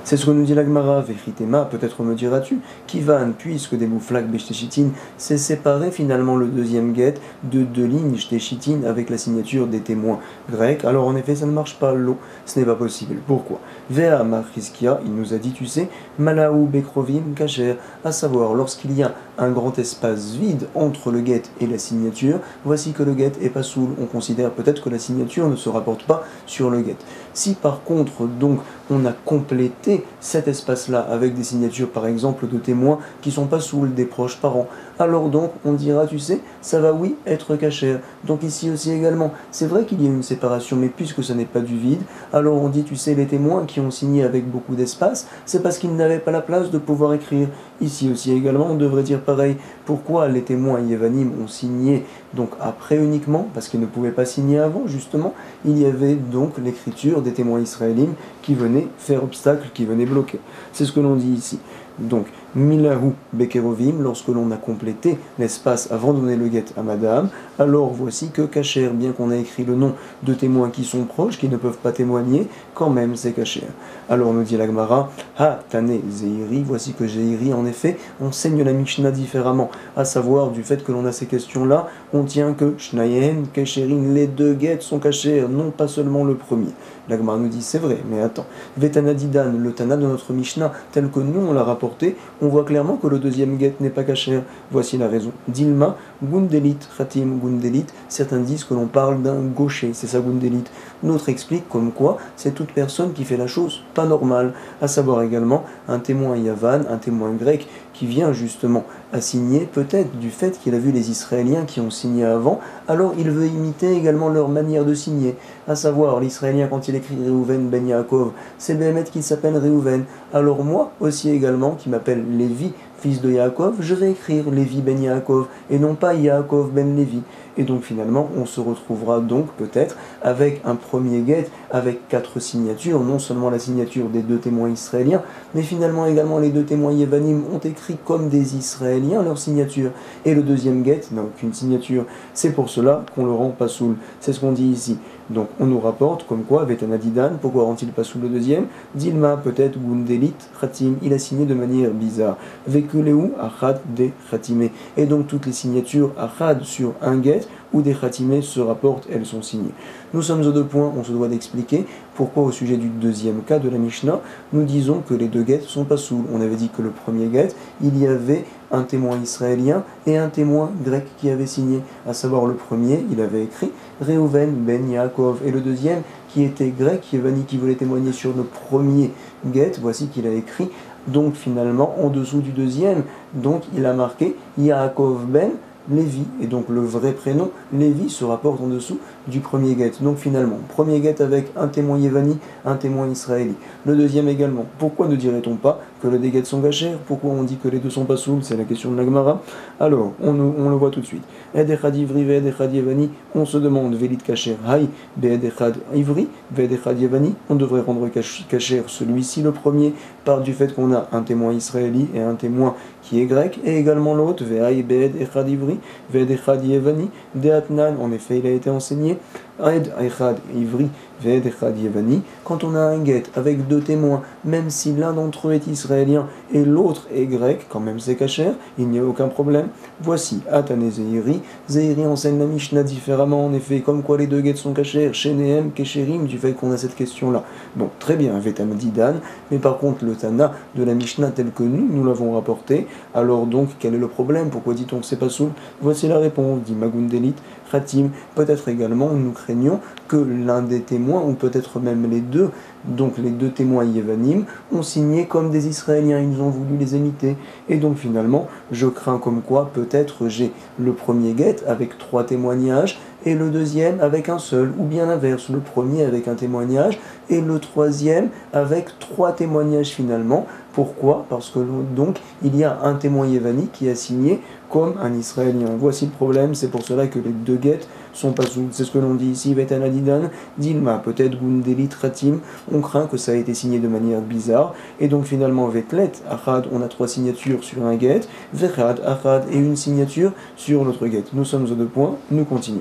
C'est ce que nous dit l'Agmara, Vechitema, peut-être me diras-tu, Kivan, puisque des mouflak Beshtechitin, c'est séparé finalement le deuxième guet de deux lignes Shtechitin avec la signature des témoins grecs. Alors en effet, ça ne marche pas, l'eau, ce n'est pas possible. Pourquoi? Vea Marchiskia, il nous a dit, tu sais, Malaou Bekrovim Kacher, à savoir, lorsqu'il y a un grand espace vide entre le guet et la signature, voici que le guet est pas soul. On considère peut-être que la signature ne se rapporte pas sur le guet. Si par contre, donc, on a complété cet espace-là avec des signatures, par exemple, de témoins qui sont pas soul, des proches parents, alors donc, on dira, tu sais, ça va, oui, être kasher. Donc ici aussi également, c'est vrai qu'il y a une séparation, mais puisque ce n'est pas du vide, alors on dit, tu sais, les témoins qui ont signé avec beaucoup d'espace, c'est parce qu'ils n'avaient pas la place de pouvoir écrire. Ici aussi également, on devrait dire pareil. Pourquoi les témoins Yevanim ont signé donc après uniquement? Parce qu'ils ne pouvaient pas signer avant, justement. Il y avait donc l'écriture des témoins israéliens qui venaient faire obstacle, qui venaient bloquer. C'est ce que l'on dit ici. Donc, Milahu Bekerovim, lorsque l'on a complété l'espace avant de donner le guet à madame, alors voici que kasher, bien qu'on ait écrit le nom de témoins qui sont proches, qui ne peuvent pas témoigner, quand même c'est kasher. Alors nous dit l'Agmara, Ha Tane Zeiri, voici que Zeiri, en effet, enseigne la Mishnah différemment, à savoir du fait que l'on a ces questions-là, on tient que Shnayen, Kasherin, les deux guettes sont kasher, non pas seulement le premier. L'Agmara nous dit, c'est vrai, mais attends, Vetana Didan, le Tana de notre Mishnah, tel que nous on l'a rapporté, on voit clairement que le deuxième guet n'est pas kasher. Voici la raison. Dilma, Gundelit, Khatim, Gundelit, certains disent que l'on parle d'un gaucher, c'est ça Gundelit. D'autres expliquent comme quoi c'est toute personne qui fait la chose pas normale, à savoir également un témoin Yavan, un témoin grec qui vient justement à signer, peut-être du fait qu'il a vu les Israéliens qui ont signé avant, alors il veut imiter également leur manière de signer, à savoir l'Israélien quand il écrit Reuven ben Yaakov, c'est le Béhémet qui s'appelle Reuven, alors moi aussi également qui m'appelle Lévi, fils de Yaakov, je vais écrire Lévi ben Yaakov et non pas Yaakov ben Lévi. Et donc finalement, on se retrouvera donc peut-être avec un premier guet avec 4 signatures, non seulement la signature des deux témoins israéliens, mais finalement également les deux témoins Yevanim ont écrit comme des Israéliens leur signature. Et le deuxième guet n'a aucune signature. C'est pour cela qu'on le rend pas soul. C'est ce qu'on dit ici. Donc on nous rapporte comme quoi, Vetana Didan, pourquoi rend-il pas sous le deuxième? Dilma, peut-être, Gundelit, Khatim, il a signé de manière bizarre. Vekuleu, Achad, de Khatime. Et donc toutes les signatures Achad sur un guet ou des khatimés se rapportent, elles sont signées. Nous sommes aux deux points, on se doit d'expliquer pourquoi au sujet du deuxième cas de la Mishnah, nous disons que les deux guettes sont pas soul. On avait dit que le premier guet, il y avait un témoin israélien et un témoin grec qui avait signé, à savoir le premier, il avait écrit Reuven ben Yaakov, et le deuxième qui était grec, Yevani, qui voulait témoigner sur le premier guet, voici qu'il a écrit, donc finalement en dessous du deuxième, donc il a marqué Yaakov ben Lévi, et donc le vrai prénom, Lévi, se rapporte en dessous du premier guet. Donc finalement, premier guet avec un témoin Yévani, un témoin israélien. Le deuxième également. Pourquoi ne dirait-on pas que les deux guets sont gachers? Pourquoi on dit que les deux sont pas soul? C'est la question de la Gemara. Alors, on le voit tout de suite. Ed echad ivri ve ed echad Yévani, on se demande velit kacher hay be ed echad ivri ve ed echad Yévani, on devrait rendre kacher celui-ci le premier par du fait qu'on a un témoin israélien et un témoin qui est grec, et également l'autre, ve'ay be'ed echad ivri, ve'ed echad yevani, de'atnan, en effet il a été enseigné, ed echad ivri, ve'ed echad yevani, quand on a un guet avec deux témoins, même si l'un d'entre eux est israélien et l'autre est grec, quand même c'est kasher, il n'y a aucun problème. Voici, Atane Zeiri, Zeiri enseigne la Mishnah différemment, en effet, comme quoi les deux guettes sont kasher, Shenehem, Kesherim, du fait qu'on a cette question-là. Bon, très bien, Vetam Didan, mais par contre le Tana de la Mishnah tel que nous l'avons rapporté, alors donc, quel est le problème? Pourquoi dit-on que c'est pas soul? Voici la réponse, dit Magundelit, Khatim. Peut-être également, nous craignons que l'un des témoins, ou peut-être même les deux, donc les deux témoins Yévanim, ont signé comme des Israéliens, ils ont voulu les imiter. Et donc finalement, je crains comme quoi, peut-être j'ai le premier guet avec 3 témoignages, et le deuxième avec un seul, ou bien l'inverse, le premier avec un témoignage, et le troisième avec 3 témoignages finalement. Pourquoi? Parce que donc il y a un témoin Yévani qui a signé comme un Israélien. Voici le problème, c'est pour cela que les deux guettes sont pas sous. C'est ce que l'on dit ici, Vetanadidan, Dilma, peut-être Gundelit Ratim, on craint que ça a été signé de manière bizarre, et donc finalement Vetlet, Achad, on a 3 signatures sur un guet, Vechad, Achad, et une signature sur l'autre guet. Nous sommes aux deux points, nous continuons.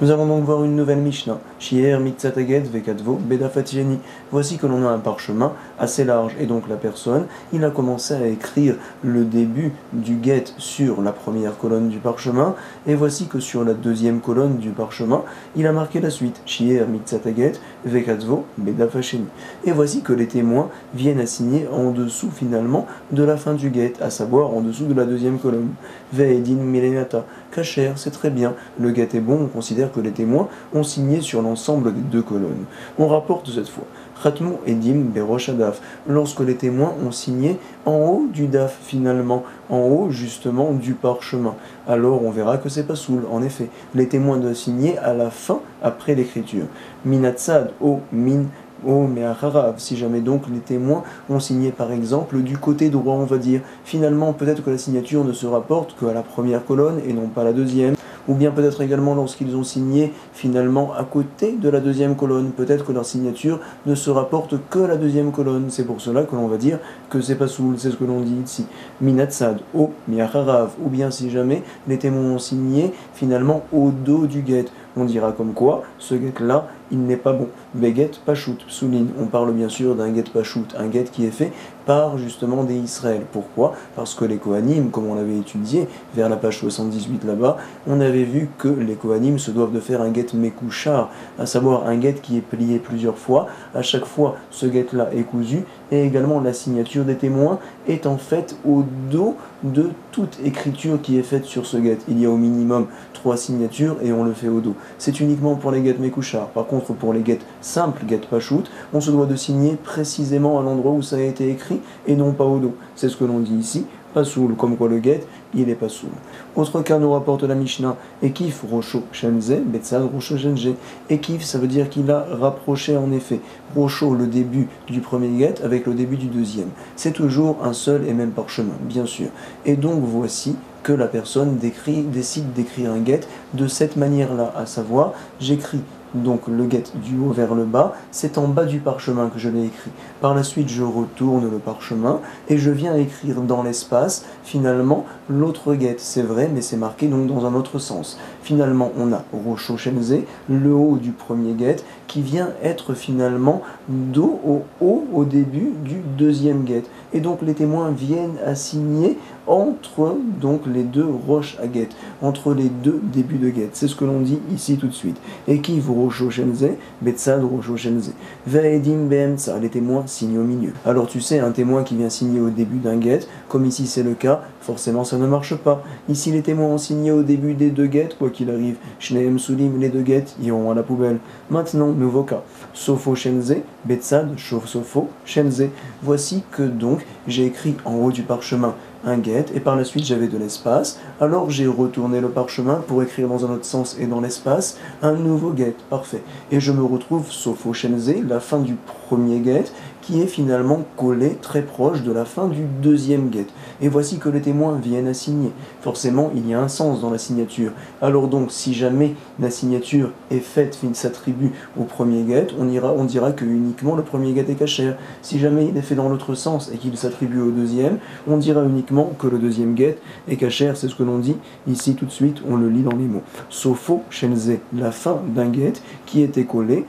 Nous allons donc voir une nouvelle Mishnah. Shier mitzataget vekatvo bedafatieni. Voici que l'on a un parchemin assez large, et donc la personne, il a commencé à écrire le début du guet sur la première colonne du parchemin, et voici que sur la deuxième colonne du parchemin, il a marqué la suite. Shier mitzataget vekatvo bedafatieni. Et voici que les témoins viennent à signer en dessous finalement de la fin du guet, à savoir en dessous de la deuxième colonne. Ve'edin milenata. Kacher, c'est très bien, le guet est bon, on considère que les témoins ont signé sur l'ensemble des 2 colonnes. On rapporte cette fois Khatmu Edim Berosh Adaf, lorsque les témoins ont signé en haut du daf finalement, en haut justement du parchemin. Alors on verra que c'est pas soul, en effet. Les témoins doivent signer à la fin, après l'écriture. Minatsad o min. Oh, mais Acharav, si jamais donc les témoins ont signé par exemple du côté droit, on va dire, finalement peut-être que la signature ne se rapporte qu'à la première colonne et non pas à la deuxième, ou bien peut-être également lorsqu'ils ont signé finalement à côté de la deuxième colonne, peut-être que leur signature ne se rapporte que à la deuxième colonne, c'est pour cela que l'on va dire que c'est pas soul, c'est ce que l'on dit ici. Minatsad, oh, miacharav, ou bien si jamais les témoins ont signé finalement au dos du guet. On dira comme quoi, ce guet-là, il n'est pas bon. Beget Pachout, souligne. On parle bien sûr d'un guet Pachout, un guet qui est fait par justement des Israël. Pourquoi? Parce que les Kohanim, comme on l'avait étudié vers la page 78 là-bas, on avait vu que les Kohanim se doivent de faire un guet Mekouchar, à savoir un guet qui est plié plusieurs fois. À chaque fois, ce guet-là est cousu, et également la signature des témoins est en fait au dos de toute écriture qui est faite sur ce guet. Il y a au minimum 3 signatures et on le fait au dos. C'est uniquement pour les guettes Mekouchar. Par contre, pour les guettes simples, guettes Pachout, on se doit de signer précisément à l'endroit où ça a été écrit et non pas au dos. C'est ce que l'on dit ici. Pas soul, comme quoi le guet, il est pas soul. Autre cas nous rapporte la Mishnah, Ekif Rocho Shenze, Betsad Rocho Shenze. Ekif, ça veut dire qu'il a rapproché en effet Rocho, le début du premier guet, avec le début du deuxième. C'est toujours un seul et même parchemin, bien sûr. Et donc voici que la personne décide d'écrire un guet de cette manière-là, à savoir, j'écris donc le guet du haut vers le bas, c'est en bas du parchemin que je l'ai écrit. Par la suite, je retourne le parchemin et je viens écrire dans l'espace, finalement, l'autre guet. C'est vrai, mais c'est marqué donc dans un autre sens. Finalement, on a Rocho Shenze, le haut du premier guet, qui vient être finalement do au haut au début du deuxième get. Et donc les témoins viennent assigner entre donc les deux roches à get, entre les deux débuts de get. C'est ce que l'on dit ici tout de suite. Et qui rosho shenze, betsad rosho shenze. Ve'edim be'emtsa, les témoins signent au milieu. Alors tu sais, un témoin qui vient signer au début d'un get, comme ici c'est le cas, forcément ça ne marche pas. Ici les témoins ont signé au début des deux get, quoi qu'il arrive. Shneem sulim, les deux get iront à la poubelle. Maintenant, nouveau cas. Sofo shenze, betsad, sofo shenze. Voici que donc j'ai écrit en haut du parchemin un get, et par la suite j'avais de l'espace, alors j'ai retourné le parchemin pour écrire dans un autre sens et dans l'espace un nouveau get, parfait. Et je me retrouve sofo shenze, la fin du premier get, qui est finalement collé très proche de la fin du deuxième get. Et voici que les témoins viennent à signer. Forcément, il y a un sens dans la signature. Alors donc, si jamais la signature est faite, s'attribue au premier get, on dira que uniquement le premier get est cachère. Si jamais il est fait dans l'autre sens et qu'il s'attribue au deuxième, on dira uniquement que le deuxième get est cachère. C'est ce que l'on dit ici tout de suite, on le lit dans les mots. Sofo shenze, la fin d'un get qui était collé,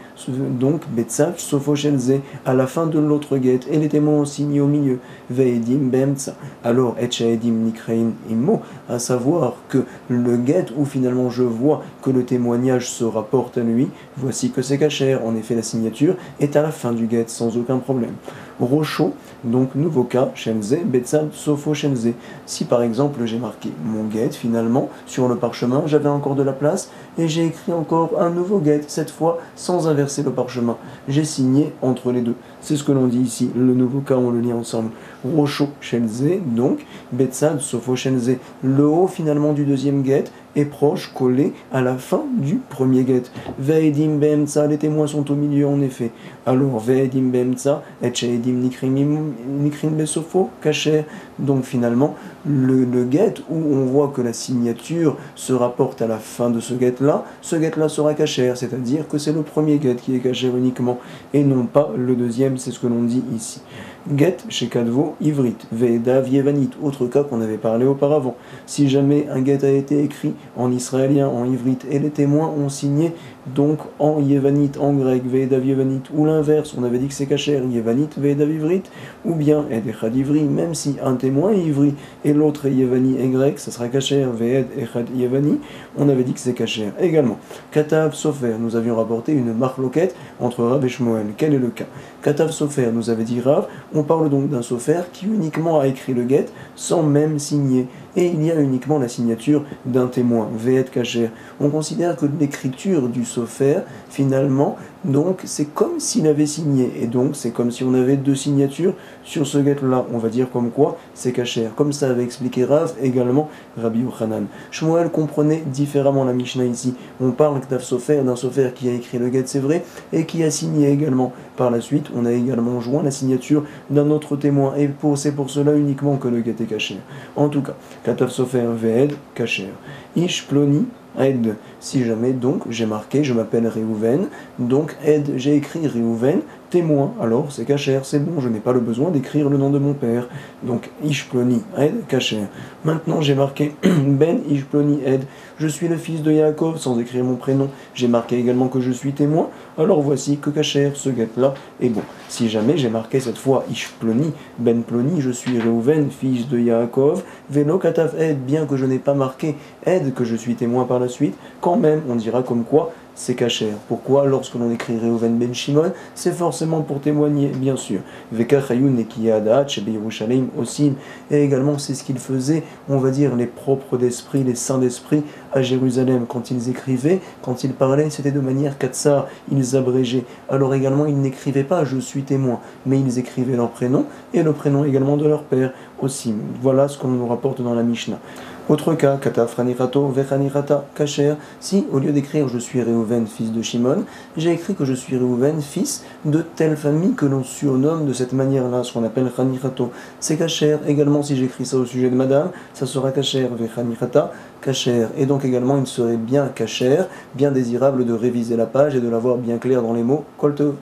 donc betsav sofo shenze, à la fin de l'autre get, et les témoins ont signé au milieu. Ve'edim be'emtsa. Alors, etchaedim nikrein immo, à savoir que le get où finalement je vois que le témoignage se rapporte à lui, voici que c'est cachère. En effet, la signature est à la fin du get sans aucun problème. Rocho, donc nouveau cas, shenze, betsad, sofo shenze. Si par exemple j'ai marqué mon get finalement sur le parchemin, j'avais encore de la place et j'ai écrit encore un nouveau get, cette fois sans inverser le parchemin. J'ai signé entre les deux. C'est ce que l'on dit ici, le nouveau cas, on le lit ensemble. Rocho shenze, donc, betsad, sofo shenze. Le haut finalement du deuxième get est proche, collé à la fin du premier get. Ve'edim be'emtsa, les témoins sont au milieu en effet. Alors, ve'edim be'emtsa, etcheedim nikrin besofo, kacher. Donc finalement, le get où on voit que la signature se rapporte à la fin de ce get-là sera cachère, c'est-à-dire que c'est le premier get qui est cachère uniquement, et non pas le deuxième, c'est ce que l'on dit ici. Get chez Kadvo, ivrit, ve'edav yevanit, autre cas qu'on avait parlé auparavant. Si jamais un get a été écrit en israélien, en ivrit, et les témoins ont signé donc en yevanit, en grec, ve'edav yevanit, ou l'inverse, on avait dit que c'est cachère, yevanit, ve'edav ivrit, ou bien ed echad ivri, même si un témoin est ivri et l'autre est yevani et grec, ça sera cachère, ve'ed echad yevani, on avait dit que c'est cachère. Également, Katav Sofer, nous avions rapporté une marloquette entre Rav et Shmuel. Quel est le cas? Katav Sofer, nous avait dit Rav, on parle donc d'un Sofer qui uniquement a écrit le get sans même signer. Et il y a uniquement la signature d'un témoin, ve'ed kacher. On considère que l'écriture du Sofer, finalement, donc c'est comme s'il avait signé. Et donc c'est comme si on avait deux signatures sur ce get-là. On va dire comme quoi c'est kacher. Comme ça avait expliqué Rav, également Rabbi Yochanan. Shmuel comprenait différemment la Mishnah ici. On parle d'un Sofer qui a écrit le get, c'est vrai, et qui a signé également. Par la suite, on a également joint la signature d'un autre témoin. Et c'est pour cela uniquement que le get est kacher. En tout cas, Katav Sofer ve'ed kacher. Ish ploni Ed, si jamais donc j'ai marqué, je m'appelle Réhouven, donc Ed, j'ai écrit Réhouven, témoin, alors c'est cachère, c'est bon, je n'ai pas le besoin d'écrire le nom de mon père. Donc Ishploni Ed, cachère. Maintenant j'ai marqué Ben Ishploni Ed, je suis le fils de Yaakov sans écrire mon prénom. J'ai marqué également que je suis témoin, alors voici que cachère, ce get-là est bon. Si jamais j'ai marqué cette fois Ishploni, Ben Ploni, je suis Réhouven, fils de Yaakov, Velo Katav Ed, bien que je n'ai pas marqué Ed, que je suis témoin par la suite, quand même on dira comme quoi c'est cachère. Pourquoi? Lorsque l'on écrit Réhouven ben Shimon, c'est forcément pour témoigner, bien sûr. Veka Chayun et Kiyadaat, chez Yerushalayim aussi, et également c'est ce qu'ils faisaient, on va dire, les propres d'esprit, les saints d'esprit à Jérusalem. Quand ils écrivaient, quand ils parlaient, c'était de manière katsar, ils abrégeaient. Alors également, ils n'écrivaient pas je suis témoin, mais ils écrivaient leur prénom et le prénom également de leur père aussi. Voilà ce qu'on nous rapporte dans la Mishnah. Autre cas, Kata Franirato, Vechanirata, Kacher, si au lieu d'écrire je suis Réhouven, fils de Shimon, j'ai écrit que je suis Réhouven, fils de telle famille que l'on surnomme de cette manière-là, ce qu'on appelle Chanirato. C'est Kacher. Également, si j'écris ça au sujet de madame, ça sera Kacher, Vechanirata, Kacher. Et donc également, il serait bien Kacher, bien désirable de réviser la page et de l'avoir bien clair dans les mots. Koltov.